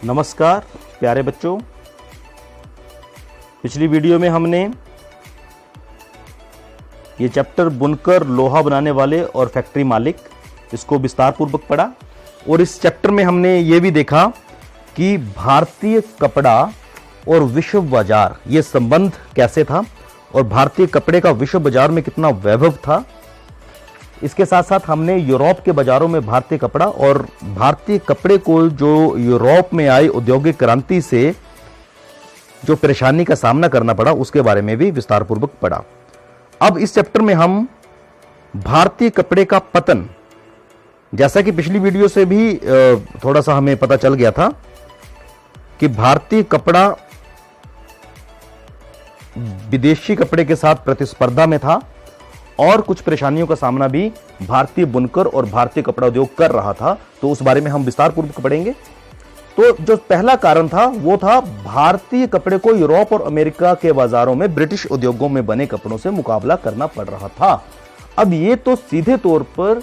नमस्कार प्यारे बच्चों, पिछली वीडियो में हमने ये चैप्टर बुनकर, लोहा बनाने वाले और फैक्ट्री मालिक, इसको विस्तार पूर्वक पढ़ा। और इस चैप्टर में हमने ये भी देखा कि भारतीय कपड़ा और विश्व बाजार ये संबंध कैसे था और भारतीय कपड़े का विश्व बाजार में कितना वैभव था। इसके साथ साथ हमने यूरोप के बाजारों में भारतीय कपड़ा और भारतीय कपड़े को जो यूरोप में आई औद्योगिक क्रांति से जो परेशानी का सामना करना पड़ा उसके बारे में भी विस्तार पूर्वक पढ़ा। अब इस चैप्टर में हम भारतीय कपड़े का पतन, जैसा कि पिछली वीडियो से भी थोड़ा सा हमें पता चल गया था कि भारतीय कपड़ा विदेशी कपड़े के साथ प्रतिस्पर्धा में था और कुछ परेशानियों का सामना भी भारतीय बुनकर और भारतीय कपड़ा उद्योग कर रहा था, तो उस बारे में हम विस्तार पूर्वक पढ़ेंगे। तो जो पहला कारण था वो था भारतीय कपड़े को यूरोप और अमेरिका के बाजारों में ब्रिटिश उद्योगों में बने कपड़ों से मुकाबला करना पड़ रहा था। अब ये तो सीधे तौर पर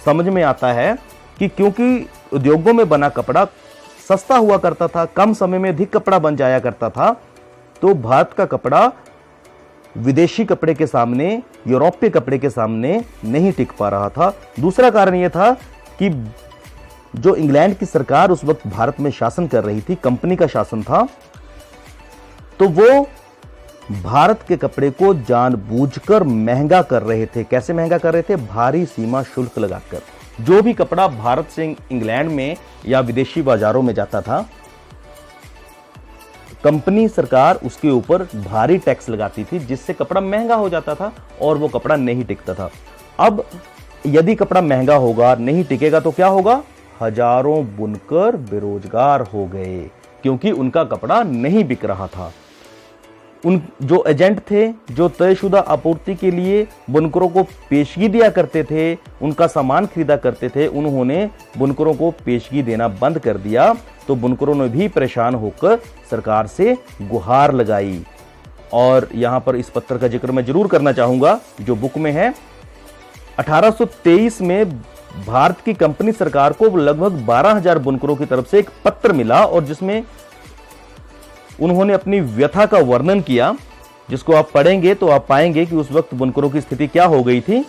समझ में आता है कि क्योंकि उद्योगों में बना कपड़ा सस्ता हुआ करता था, कम समय में अधिक कपड़ा बन जाया करता था, तो भारत का कपड़ा विदेशी कपड़े के सामने, यूरोपीय कपड़े के सामने नहीं टिक पा रहा था। दूसरा कारण यह था कि जो इंग्लैंड की सरकार उस वक्त भारत में शासन कर रही थी, कंपनी का शासन था, तो वो भारत के कपड़े को जानबूझकर महंगा कर रहे थे। कैसे महंगा कर रहे थे? भारी सीमा शुल्क लगाकर। जो भी कपड़ा भारत से इंग्लैंड में या विदेशी बाजारों में जाता था, कंपनी सरकार उसके ऊपर भारी टैक्स लगाती थी, जिससे कपड़ा महंगा हो जाता था और वो कपड़ा नहीं टिकता था। अब यदि कपड़ा महंगा होगा, नहीं टिकेगा, तो क्या होगा? हजारों बुनकर बेरोजगार हो गए क्योंकि उनका कपड़ा नहीं बिक रहा था। उन जो एजेंट थे, जो तयशुदा आपूर्ति के लिए बुनकरों को पेशगी दिया करते थे, उनका सामान खरीदा करते थे, उन्होंने बुनकरों को पेशगी देना बंद कर दिया। तो बुनकरों ने भी परेशान होकर सरकार से गुहार लगाई। और यहां पर इस पत्र का जिक्र मैं जरूर करना चाहूंगा जो बुक में है। 1823 में भारत की कंपनी सरकार को लगभग 12,000 बुनकरों की तरफ से एक पत्र मिला और जिसमें उन्होंने अपनी व्यथा का वर्णन किया, जिसको आप पढ़ेंगे तो आप पाएंगे कि उस वक्त बुनकरों की स्थिति क्या हो गई थी।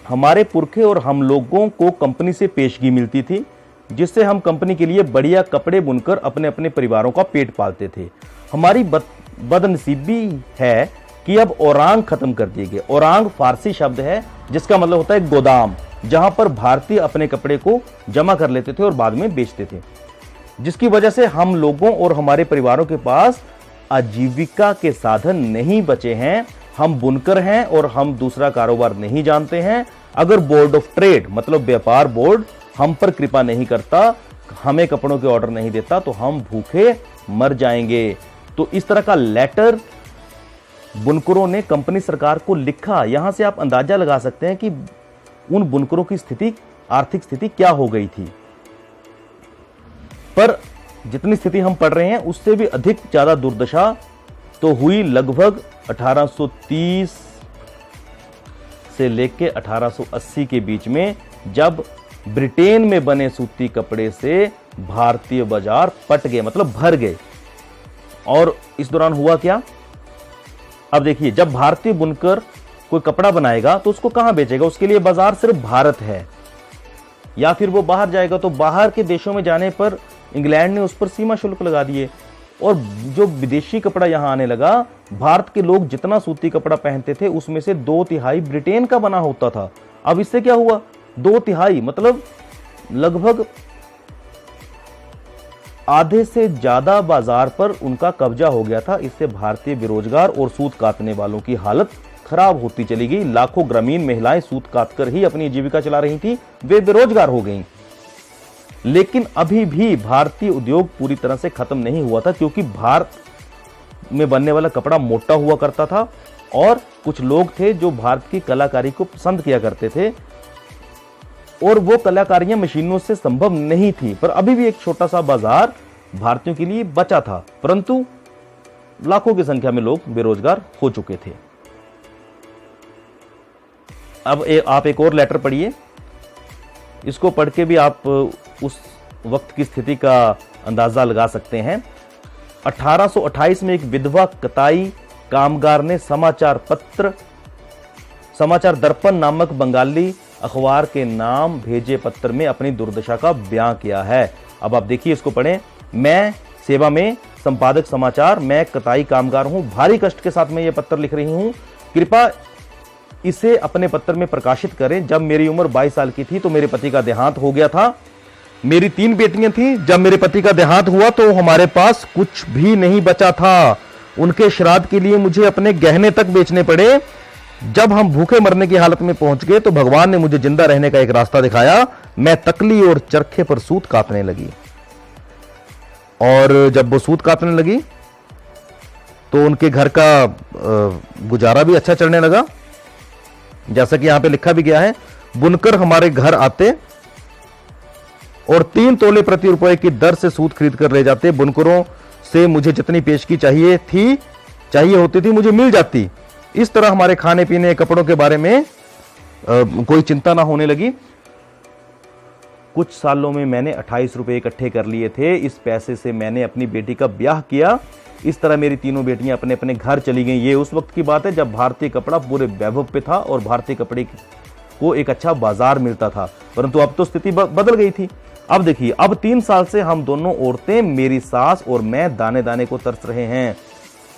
हमारे पुरखे और हम लोगों को कंपनी से पेशगी मिलती थी, जिससे हम कंपनी के लिए बढ़िया कपड़े बुनकर अपने अपने परिवारों का पेट पालते थे। हमारी बदनसीबी है कि अब औरांग खत्म कर दिए गए। औरांग फारसी शब्द है जिसका मतलब होता है गोदाम, जहां पर भारतीय अपने कपड़े को जमा कर लेते थे और बाद में बेचते थे, जिसकी वजह से हम लोगों और हमारे परिवारों के पास आजीविका के साधन नहीं बचे हैं। हम बुनकर हैं और हम दूसरा कारोबार नहीं जानते हैं। अगर बोर्ड ऑफ ट्रेड मतलब व्यापार बोर्ड हम पर कृपा नहीं करता, हमें कपड़ों के ऑर्डर नहीं देता, तो हम भूखे मर जाएंगे। तो इस तरह का लेटर बुनकरों ने कंपनी सरकार को लिखा। यहां से आप अंदाजा लगा सकते हैं कि उन बुनकरों की स्थिति, आर्थिक स्थिति क्या हो गई थी। पर जितनी स्थिति हम पढ़ रहे हैं उससे भी अधिक ज्यादा दुर्दशा तो हुई लगभग 1830 से लेकर 1880 के बीच में, जब ब्रिटेन में बने सूती कपड़े से भारतीय बाजार पट गए, मतलब भर गए। और इस दौरान हुआ क्या? अब देखिए, जब भारतीय बुनकर कोई कपड़ा बनाएगा तो उसको कहां बेचेगा? उसके लिए बाजार सिर्फ भारत है, या फिर वो बाहर जाएगा तो बाहर के देशों में जाने पर इंग्लैंड ने उस पर सीमा शुल्क लगा दिए और जो विदेशी कपड़ा यहां आने लगा, भारत के लोग जितना सूती कपड़ा पहनते थे उसमें से 2/3 ब्रिटेन का बना होता था। अब इससे क्या हुआ? 2/3 मतलब लगभग आधे से ज्यादा बाजार पर उनका कब्जा हो गया था। इससे भारतीय बेरोजगार और सूत काटने वालों की हालत खराब होती चली गई। लाखों ग्रामीण महिलाएं सूत काटकर ही अपनी जीविका चला रही थी, वे बेरोजगार हो गईं। लेकिन अभी भी भारतीय उद्योग पूरी तरह से खत्म नहीं हुआ था, क्योंकि भारत में बनने वाला कपड़ा मोटा हुआ करता था और कुछ लोग थे जो भारत की कलाकारी को पसंद किया करते थे और वो कलाकारियां मशीनों से संभव नहीं थी। पर अभी भी एक छोटा सा बाजार भारतीयों के लिए बचा था, परंतु लाखों की संख्या में लोग बेरोजगार हो चुके थे। अब आप एक और लेटर पढ़िए, इसको पढ़ के भी आप उस वक्त की स्थिति का अंदाजा लगा सकते हैं। 1828 में एक विधवा कताई कामगार ने समाचार दर्पण नामक बंगाली अखबार के नाम भेजे पत्र में अपनी दुर्दशा का बयां किया है। अब आप देखिए, इसको पढ़ें। मैं सेवा में संपादक समाचार, मैं कताई कामगार हूं, भारी कष्ट के साथ मैं ये पत्र लिख रही हूं, कृपया इसे अपने पत्र में प्रकाशित करें। जब मेरी उम्र 22 साल की थी तो मेरे पति का देहांत हो गया था। मेरी 3 बेटियां थीं। जब मेरे पति का देहांत हुआ तो हमारे पास कुछ भी नहीं बचा था। उनके श्राद्ध के लिए मुझे अपने गहने तक बेचने पड़े। जब हम भूखे मरने की हालत में पहुंच गए तो भगवान ने मुझे जिंदा रहने का एक रास्ता दिखाया। मैं तकली और चरखे पर सूत काटने लगी, और जब वो सूत काटने लगी तो उनके घर का गुजारा भी अच्छा चलने लगा। जैसा कि यहां पे लिखा भी गया है, बुनकर हमारे घर आते और 3 तोले प्रति रुपए की दर से सूत खरीद कर ले जाते। बुनकरों से मुझे जितनी पेशगी चाहिए होती थी मुझे मिल जाती। इस तरह हमारे खाने पीने कपड़ों के बारे में कोई चिंता ना होने लगी। कुछ सालों में मैंने 28 रुपए इकट्ठे कर लिए थे। इस पैसे से मैंने अपनी बेटी का ब्याह किया। इस तरह मेरी तीनों बेटियां अपने अपने घर चली गईं। ये उस वक्त की बात है जब भारतीय कपड़ा पूरे वैभव पे था और भारतीय कपड़े को एक अच्छा बाजार मिलता था, परंतु अब तो स्थिति बदल गई थी। अब देखिए, अब 3 साल से हम दोनों औरतें, मेरी सास और मैं, दाने दाने को तरस रहे हैं।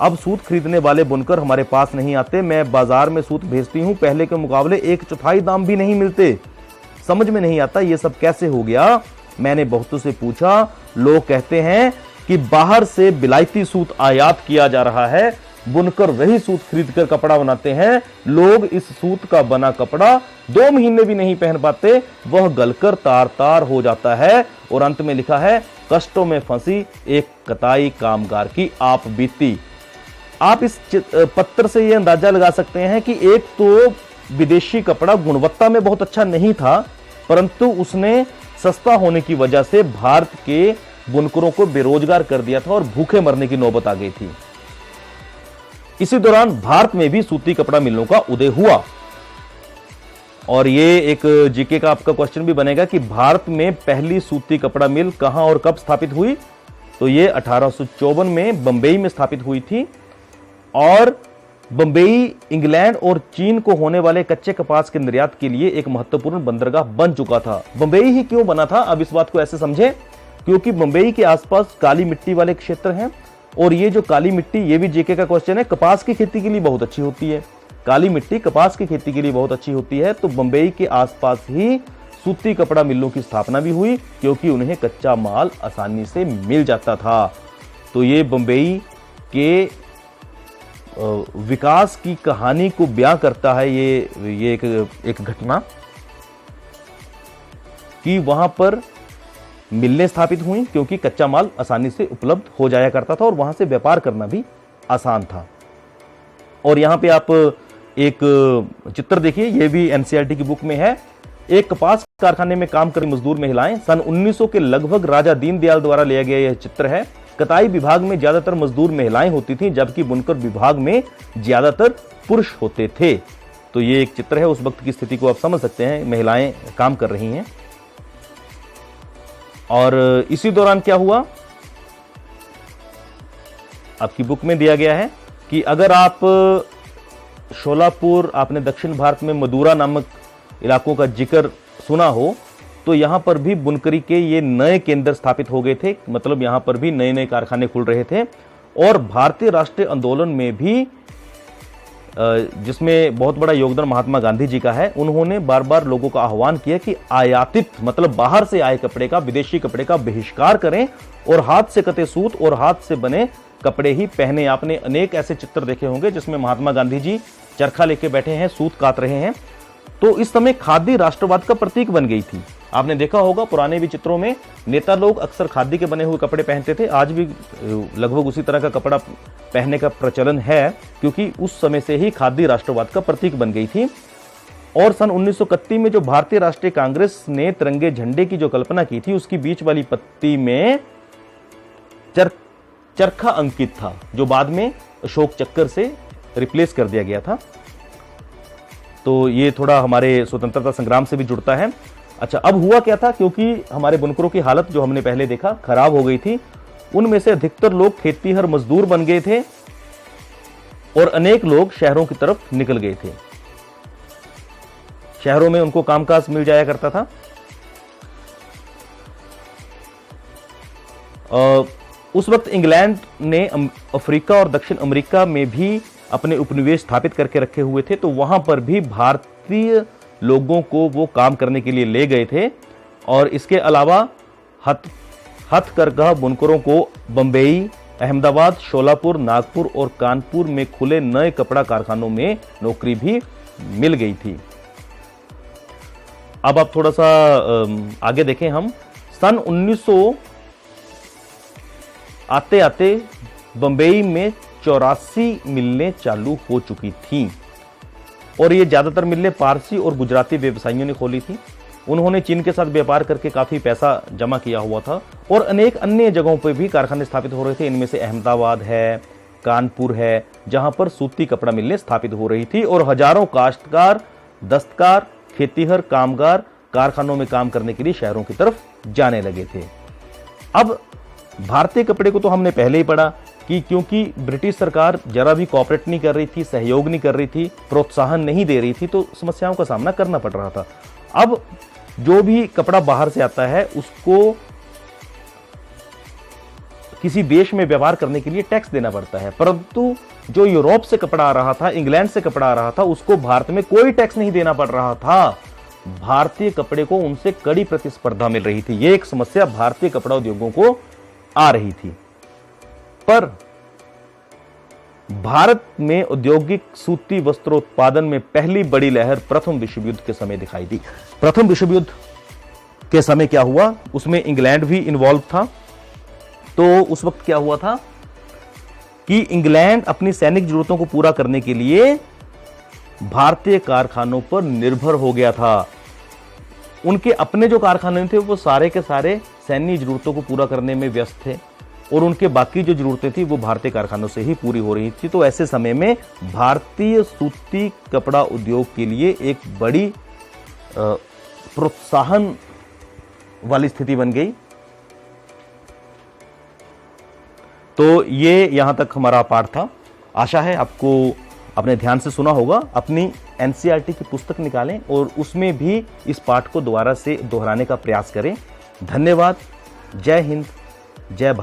अब सूत खरीदने वाले बुनकर हमारे पास नहीं आते। मैं बाजार में सूत भेजती हूं, पहले के मुकाबले 1/4 दाम भी नहीं मिलते। समझ में नहीं आता ये सब कैसे हो गया। मैंने बहुतों से पूछा। लोग कहते हैं कि बाहर से बिलायती सूत आयात किया जा रहा है। बुनकर वही सूत खरीदकर कपड़ा बनाते हैं। लोग इस सूत का बना कपड़ा 2 महीने भी नहीं पहन पाते, वह गलकर तार तार हो जाता है। और अंत में लिखा है, कष्टों में फंसी एक कताई कामगार की आप बीती। आप इस पत्र से यह अंदाजा लगा सकते हैं कि एक तो विदेशी कपड़ा गुणवत्ता में बहुत अच्छा नहीं था, परंतु उसने सस्ता होने की वजह से भारत के बुनकरों को बेरोजगार कर दिया था और भूखे मरने की नौबत आ गई थी। इसी दौरान भारत में भी सूती कपड़ा मिलों का उदय हुआ। और ये एक जीके का आपका क्वेश्चन भी बनेगा कि भारत में पहली सूती कपड़ा मिल कहां और कब स्थापित हुई। तो ये 1854 में बंबई में स्थापित हुई थी। और बंबई इंग्लैंड और चीन को होने वाले कच्चे कपास के निर्यात के लिए एक महत्वपूर्ण बंदरगाह बन चुका था। बंबई ही क्यों बना था, अब इस बात को ऐसे समझे, क्योंकि बंबई के आसपास काली मिट्टी वाले क्षेत्र हैं। और ये जो काली मिट्टी, ये भी जीके का क्वेश्चन है, कपास की खेती के लिए बहुत अच्छी होती है। काली मिट्टी कपास की खेती के लिए बहुत अच्छी होती है। तो बंबई के आसपास ही सूती कपड़ा मिलों की स्थापना भी हुई, क्योंकि उन्हें कच्चा माल आसानी से मिल जाता था। तो ये बंबई के विकास की कहानी को बयां करता है ये एक घटना कि वहां पर मिलें स्थापित हुई, क्योंकि कच्चा माल आसानी से उपलब्ध हो जाया करता था और वहां से व्यापार करना भी आसान था। और यहां पे आप एक चित्र देखिए, ये भी एनसीईआरटी की बुक में है। एक कपास कारखाने में काम कर मजदूर महिलाएं, सन 1900 के लगभग राजा दीनदयाल द्वारा लिया गया यह चित्र है। कताई विभाग में ज्यादातर मजदूर महिलाएं होती थीं, जबकि बुनकर विभाग में ज्यादातर पुरुष होते थे। तो ये एक चित्र है, उस वक्त की स्थिति को आप समझ सकते हैं, महिलाएं काम कर रही हैं। और इसी दौरान क्या हुआ, आपकी बुक में दिया गया है कि अगर आप शोलापुर, आपने दक्षिण भारत में मदुरा नामक इलाकों का जिक्र सुना हो, तो यहां पर भी बुनकरी के ये नए केंद्र स्थापित हो गए थे। मतलब यहां पर भी नए नए कारखाने खुल रहे थे। और भारतीय राष्ट्रीय आंदोलन में भी, जिसमें बहुत बड़ा योगदान महात्मा गांधी जी का है, उन्होंने बार बार लोगों का आह्वान किया कि आयातित, मतलब बाहर से आए कपड़े का, विदेशी कपड़े का बहिष्कार करें और हाथ से कते सूत और हाथ से बने कपड़े ही पहने। आपने अनेक ऐसे चित्र देखे होंगे जिसमें महात्मा गांधी जी चरखा लेके बैठे हैं, सूत काट रहे हैं। तो इस समय खादी राष्ट्रवाद का प्रतीक बन गई थी। आपने देखा होगा पुराने भी चित्रों में नेता लोग अक्सर खादी के बने हुए कपड़े पहनते थे। आज भी लगभग उसी तरह का कपड़ा पहनने का प्रचलन है, क्योंकि उस समय से ही खादी राष्ट्रवाद का प्रतीक बन गई थी। और सन 1931 में जो भारतीय राष्ट्रीय कांग्रेस ने तिरंगे झंडे की जो कल्पना की थी, उसकी बीच वाली पत्ती में चरखा अंकित था, जो बाद में अशोक चक्कर से रिप्लेस कर दिया गया था। तो ये थोड़ा हमारे स्वतंत्रता संग्राम से भी जुड़ता है। अच्छा, अब हुआ क्या था, क्योंकि हमारे बुनकरों की हालत जो हमने पहले देखा खराब हो गई थी, उनमें से अधिकतर लोग खेतीहर मजदूर बन गए थे और अनेक लोग शहरों की तरफ निकल गए थे। शहरों में उनको कामकाज मिल जाया करता था। उस वक्त इंग्लैंड ने अफ्रीका और दक्षिण अमेरिका में भी अपने उपनिवेश स्थापित करके रखे हुए थे, तो वहां पर भी भारतीय लोगों को वो काम करने के लिए ले गए थे। और इसके अलावा हथकरघा बुनकरों को बंबई, अहमदाबाद, शोलापुर, नागपुर और कानपुर में खुले नए कपड़ा कारखानों में नौकरी भी मिल गई थी। अब आप थोड़ा सा आगे देखें हम। सन 1900 आते आते बंबई में 84 मिलें चालू हो चुकी थीं और ये ज्यादातर मिलें पारसी और गुजराती व्यवसायियों ने खोली थी। उन्होंने चीन के साथ व्यापार करके काफी पैसा जमा किया हुआ था और अनेक अन्य जगहों पर भी कारखाने स्थापित हो रहे थे। इनमें से अहमदाबाद है, कानपुर है, जहां पर सूती कपड़ा मिलें स्थापित हो रही थी और हजारों काश्तकार, दस्तकार, खेतीहर कामगार कारखानों में काम करने के लिए शहरों की तरफ जाने लगे थे। अब भारतीय कपड़े को तो हमने पहले ही पढ़ा कि क्योंकि ब्रिटिश सरकार जरा भी कॉपरेट नहीं कर रही थी, सहयोग नहीं कर रही थी, प्रोत्साहन नहीं दे रही थी, तो समस्याओं का सामना करना पड़ रहा था। अब जो भी कपड़ा बाहर से आता है उसको किसी देश में व्यवहार करने के लिए टैक्स देना पड़ता है, परंतु जो यूरोप से कपड़ा आ रहा था, इंग्लैंड से कपड़ा आ रहा था, उसको भारत में कोई टैक्स नहीं देना पड़ रहा था। भारतीय कपड़े को उनसे कड़ी प्रतिस्पर्धा मिल रही थी। यह एक समस्या भारतीय कपड़ा उद्योगों को आ रही थी। पर भारत में औद्योगिक सूती वस्त्रोत्पादन में पहली बड़ी लहर प्रथम विश्व युद्ध के समय दिखाई दी। प्रथम विश्व युद्ध के समय क्या हुआ, उसमें इंग्लैंड भी इन्वॉल्व था। तो उस वक्त क्या हुआ था कि इंग्लैंड अपनी सैनिक जरूरतों को पूरा करने के लिए भारतीय कारखानों पर निर्भर हो गया था। उनके अपने जो कारखाने थे वो सारे के सारे सैन्य जरूरतों को पूरा करने में व्यस्त थे और उनके बाकी जो जरूरतें थी वो भारतीय कारखानों से ही पूरी हो रही थी। तो ऐसे समय में भारतीय सूती कपड़ा उद्योग के लिए एक बड़ी प्रोत्साहन वाली स्थिति बन गई। तो ये यहां तक हमारा पाठ था। आशा है आपको अपने ध्यान से सुना होगा। अपनी एनसीईआरटी की पुस्तक निकालें और उसमें भी इस पाठ को दोबारा से दोहराने का प्रयास करें। धन्यवाद। जय हिंद, जय भारत।